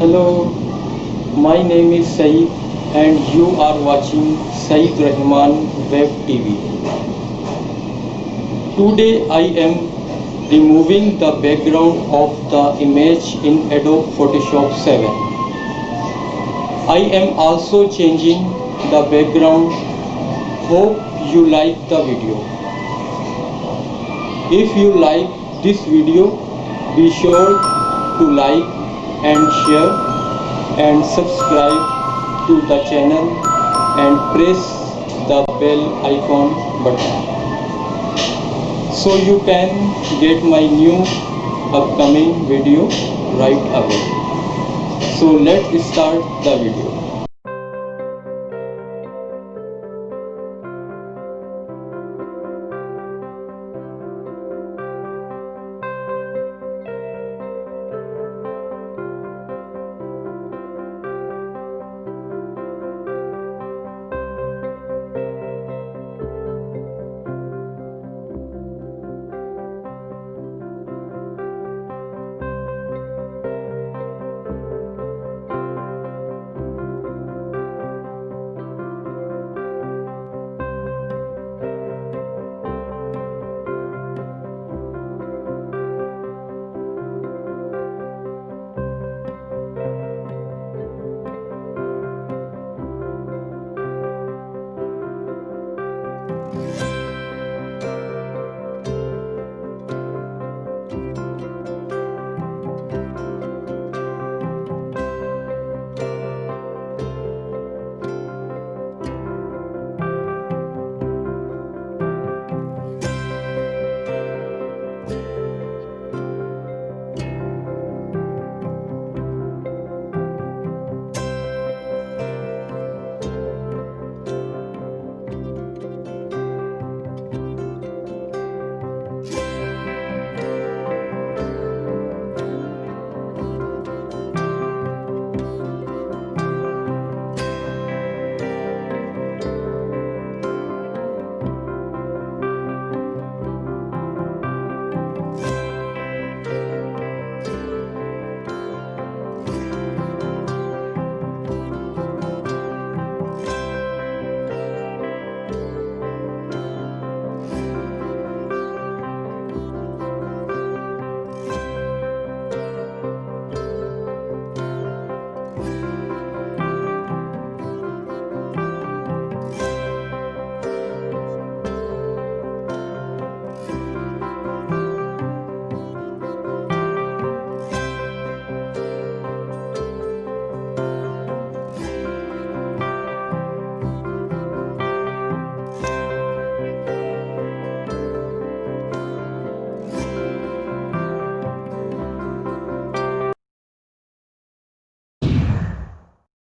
Hello, my name is Saeed and you are watching Saeed Rehman Web TV. Today I am removing the background of the image in Adobe Photoshop 7. I am also changing the background. Hope you like the video. If you like this video, be sure to like and share and subscribe to the channel and press the bell icon button so you can get my new upcoming video right away. So let's start the video.